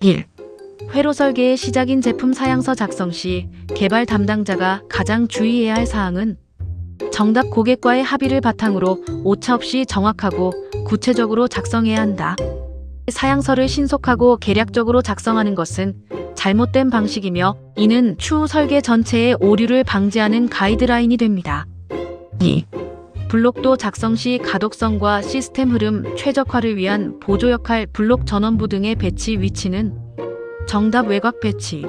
1. 회로 설계의 시작인 제품 사양서 작성 시 개발 담당자가 가장 주의해야 할 사항은 정답 고객과의 합의를 바탕으로 오차없이 정확하고 구체적으로 작성해야 한다. 사양서를 신속하고 계략적으로 작성하는 것은 잘못된 방식이며 이는 추후 설계 전체의 오류를 방지하는 가이드라인이 됩니다. 2. 블록도 작성 시 가독성과 시스템 흐름 최적화를 위한 보조 역할 블록 전원부 등의 배치 위치는 정답 외곽 배치.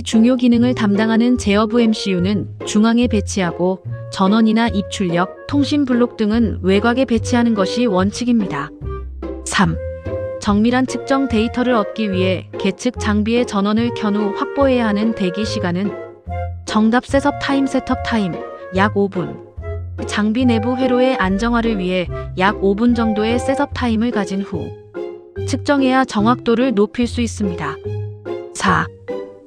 중요 기능을 담당하는 제어부 MCU는 중앙에 배치하고 전원이나 입출력, 통신 블록 등은 외곽에 배치하는 것이 원칙입니다. 3. 정밀한 측정 데이터를 얻기 위해 계측 장비의 전원을 켠 후 확보해야 하는 대기 시간은 정답 셋업 타임 약 5분. 장비 내부 회로의 안정화를 위해 약 5분 정도의 셋업 타임을 가진 후 측정해야 정확도를 높일 수 있습니다. 4.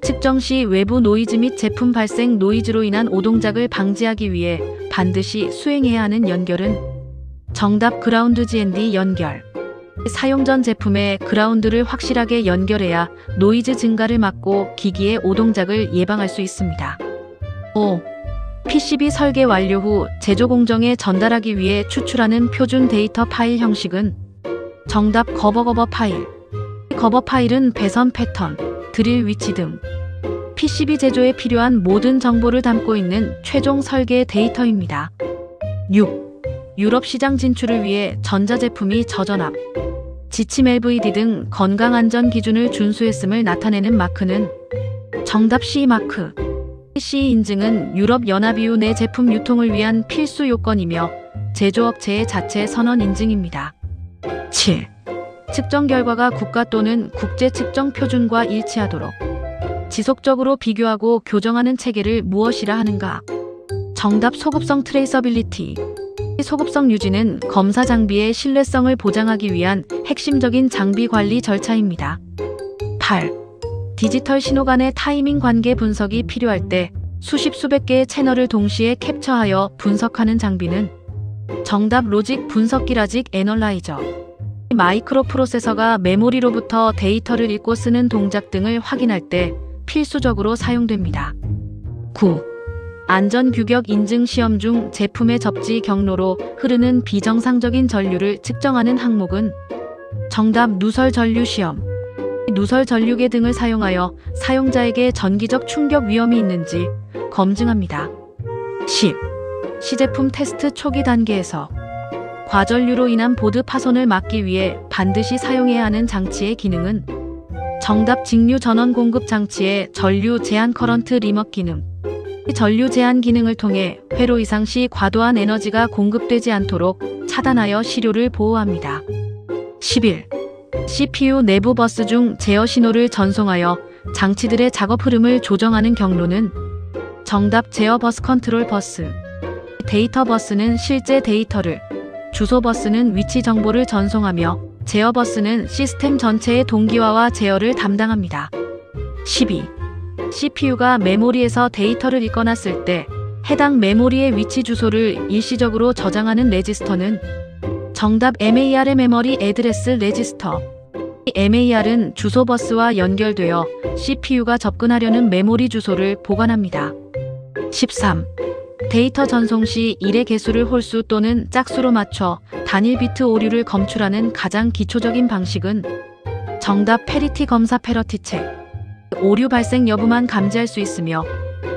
측정 시 외부 노이즈 및 제품 발생 노이즈로 인한 오동작을 방지하기 위해 반드시 수행해야 하는 연결은 정답 그라운드 GND 연결. 사용 전 제품에 그라운드를 확실하게 연결해야 노이즈 증가를 막고 기기의 오동작을 예방할 수 있습니다. 5. PCB 설계 완료 후 제조 공정에 전달하기 위해 추출하는 표준 데이터 파일 형식은 정답 거버거버 파일. 거버 파일은 배선 패턴, 드릴 위치 등 PCB 제조에 필요한 모든 정보를 담고 있는 최종 설계 데이터입니다. 6. 유럽 시장 진출을 위해 전자제품이 저전압, 지침 LVD 등 건강안전 기준을 준수했음을 나타내는 마크는 정답 CE 마크. CE 인증은 유럽연합 EU 내 제품 유통을 위한 필수 요건이며 제조업체의 자체 선언 인증입니다. 7. 측정 결과가 국가 또는 국제 측정 표준과 일치하도록 지속적으로 비교하고 교정하는 체계를 무엇이라 하는가? 정답 소급성 트레이서빌리티. 소급성 유지는 검사 장비의 신뢰성을 보장하기 위한 핵심적인 장비 관리 절차입니다. 8. 디지털 신호 간의 타이밍 관계 분석이 필요할 때 수십 수백 개의 채널을 동시에 캡처하여 분석하는 장비는 정답 로직 분석기 라직 애널라이저. 마이크로 프로세서가 메모리로부터 데이터를 읽고 쓰는 동작 등을 확인할 때 필수적으로 사용됩니다. 9. 안전 규격 인증 시험 중 제품의 접지 경로로 흐르는 비정상적인 전류를 측정하는 항목은 정답 누설 전류 시험. 누설 전류계 등을 사용하여 사용자에게 전기적 충격 위험이 있는지 검증합니다. 10. 시제품 테스트 초기 단계에서 과전류로 인한 보드 파손을 막기 위해 반드시 사용해야 하는 장치의 기능은 정답 직류 전원 공급 장치의 전류 제한 커런트 리먹 기능. 전류 제한 기능을 통해 회로 이상 시 과도한 에너지가 공급되지 않도록 차단하여 시료를 보호합니다. 11. CPU 내부 버스 중 제어 신호를 전송하여 장치들의 작업 흐름을 조정하는 경로는 정답 제어 버스 컨트롤 버스. 데이터 버스는 실제 데이터를, 주소 버스는 위치 정보를 전송하며 제어 버스는 시스템 전체의 동기화와 제어를 담당합니다. 12. CPU가 메모리에서 데이터를 읽거나 쓸 때 해당 메모리의 위치 주소를 일시적으로 저장하는 레지스터는 정답 MAR 메모리 애드레스 레지스터. MAR은 주소 버스와 연결되어 CPU가 접근하려는 메모리 주소를 보관합니다. 13. 데이터 전송 시 1의 개수를 홀수 또는 짝수로 맞춰 단일 비트 오류를 검출하는 가장 기초적인 방식은 정답 패리티 검사 패러티 책. 오류 발생 여부만 감지할 수 있으며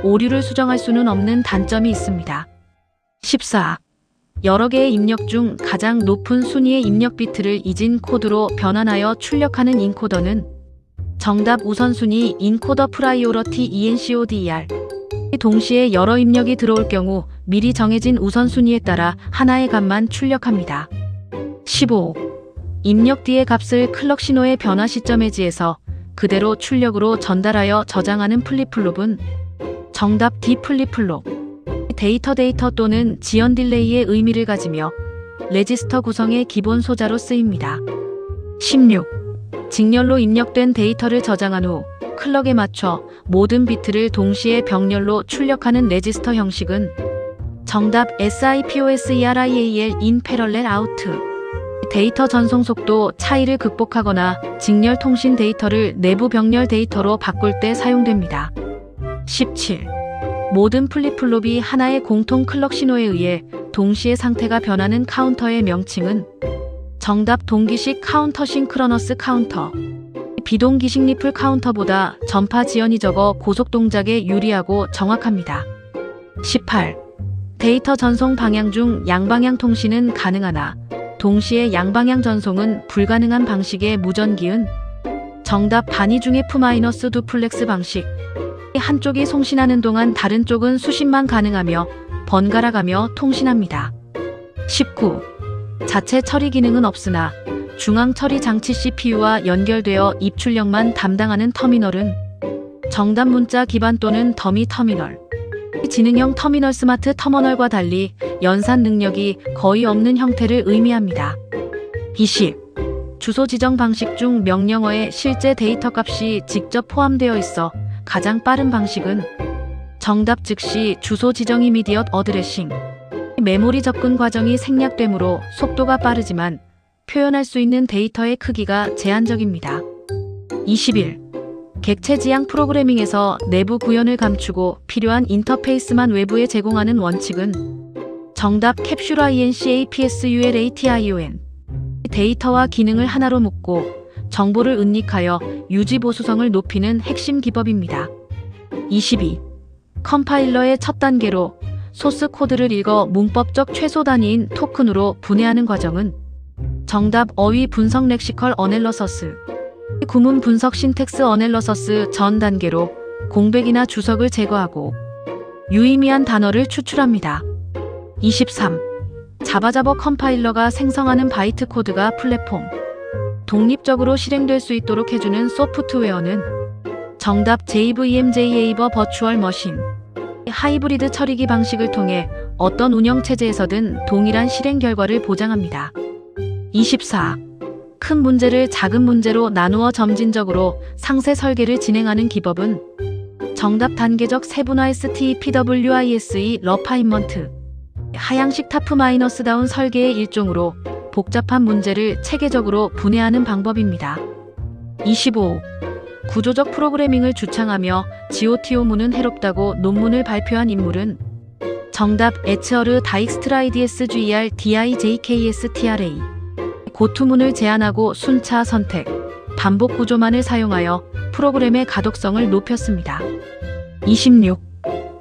오류를 수정할 수는 없는 단점이 있습니다. 14. 여러 개의 입력 중 가장 높은 순위의 입력 비트를 이진 코드로 변환하여 출력하는 인코더는 정답 우선순위 인코더 프라이오러티 ENCODER. 동시에 여러 입력이 들어올 경우 미리 정해진 우선순위에 따라 하나의 값만 출력합니다. 15. 입력 뒤의 값을 클럭 신호의 변화 시점에 지해서 그대로 출력으로 전달하여 저장하는 플립플롭은 정답 D 플립플롭. 데이터 또는 지연 딜레이의 의미를 가지며 레지스터 구성의 기본 소자로 쓰입니다. 16. 직렬로 입력된 데이터를 저장한 후 클럭에 맞춰 모든 비트를 동시에 병렬로 출력하는 레지스터 형식은 정답 SIPOSERIAL in parallel out. 데이터 전송 속도 차이를 극복하거나 직렬 통신 데이터를 내부 병렬 데이터로 바꿀 때 사용됩니다. 17. 모든 플립플롭이 하나의 공통 클럭 신호에 의해 동시에 상태가 변하는 카운터의 명칭은 정답 동기식 카운터 싱크러너스 카운터. 비동기식 리플 카운터보다 전파 지연이 적어 고속 동작에 유리하고 정확합니다. 18. 데이터 전송 방향 중 양방향 통신은 가능하나 동시에 양방향 전송은 불가능한 방식의 무전기은 정답 단위 중의 F- 두플렉스 방식. 한쪽이 송신하는 동안 다른 쪽은 수신만 가능하며 번갈아가며 통신합니다. 19. 자체 처리 기능은 없으나 중앙 처리 장치 CPU와 연결되어 입출력만 담당하는 터미널은 정답 문자 기반 또는 더미 터미널. 지능형 터미널 스마트 터미널과 달리 연산 능력이 거의 없는 형태를 의미합니다. 20. 주소 지정 방식 중 명령어에 실제 데이터 값이 직접 포함되어 있어 가장 빠른 방식은 정답 즉시 주소 지정 이미디엇 어드레싱. 메모리 접근 과정이 생략되므로 속도가 빠르지만 표현할 수 있는 데이터의 크기가 제한적입니다. 21. 객체 지향 프로그래밍에서 내부 구현을 감추고 필요한 인터페이스만 외부에 제공하는 원칙은 정답 캡슐화 ENCAPSULATION. 데이터와 기능을 하나로 묶고 정보를 은닉하여 유지 보수성을 높이는 핵심 기법입니다. 22. 컴파일러의 첫 단계로 소스 코드를 읽어 문법적 최소 단위인 토큰으로 분해하는 과정은 정답 어휘 분석 렉시컬 어넬러서스. 구문 분석 신텍스 어넬러서스 전 단계로 공백이나 주석을 제거하고 유의미한 단어를 추출합니다. 23. 자바자버 컴파일러가 생성하는 바이트 코드가 플랫폼 독립적으로 실행될 수 있도록 해주는 소프트웨어는 정답 JVM-J-Aver 버추얼 머신. 하이브리드 처리기 방식을 통해 어떤 운영체제에서든 동일한 실행 결과를 보장합니다. 24. 큰 문제를 작은 문제로 나누어 점진적으로 상세 설계를 진행하는 기법은 정답 단계적 세분화 STEPWISE 러파인먼트. 하향식 타프 마이너스 다운 설계의 일종으로 복잡한 문제를 체계적으로 분해하는 방법입니다. 25. 구조적 프로그래밍을 주창하며 GOTO문은 해롭다고 논문을 발표한 인물은 정답 에츠어르 다익스트라이디스 GER DIJKS TRA. 고투문을 제한하고 순차 선택, 반복 구조만을 사용하여 프로그램의 가독성을 높였습니다. 26.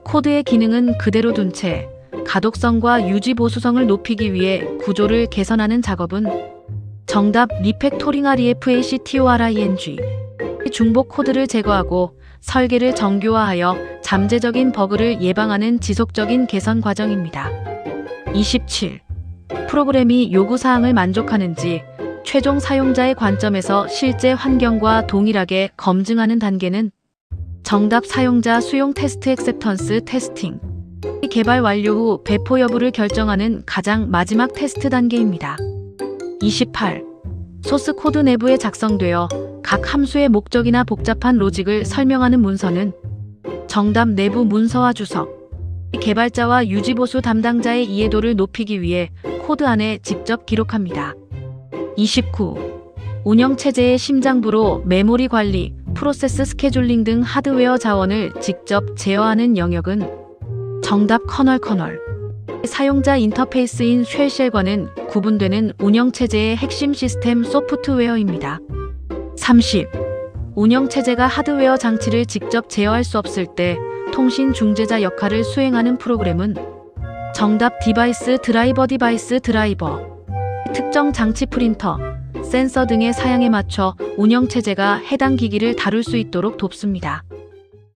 코드의 기능은 그대로 둔 채 가독성과 유지 보수성을 높이기 위해 구조를 개선하는 작업은 정답 리팩토링 REFACTORING. 중복 코드를 제거하고 설계를 정교화하여 잠재적인 버그를 예방하는 지속적인 개선 과정입니다. 27. 프로그램이 요구사항을 만족하는지 최종 사용자의 관점에서 실제 환경과 동일하게 검증하는 단계는 정답 사용자 수용 테스트 액셉턴스 테스팅. 개발 완료 후 배포 여부를 결정하는 가장 마지막 테스트 단계입니다. 28. 소스 코드 내부에 작성되어 각 함수의 목적이나 복잡한 로직을 설명하는 문서는 정답 내부 문서화 주석. 개발자와 유지보수 담당자의 이해도를 높이기 위해 코드 안에 직접 기록합니다. 29. 운영체제의 심장부로 메모리 관리, 프로세스 스케줄링 등 하드웨어 자원을 직접 제어하는 영역은 정답 커널. 사용자 인터페이스인 쉘쉘과는 구분되는 운영체제의 핵심 시스템 소프트웨어입니다. 30. 운영체제가 하드웨어 장치를 직접 제어할 수 없을 때 통신 중재자 역할을 수행하는 프로그램은 정답 디바이스 드라이버. 특정 장치 프린터, 센서 등의 사양에 맞춰 운영체제가 해당 기기를 다룰 수 있도록 돕습니다.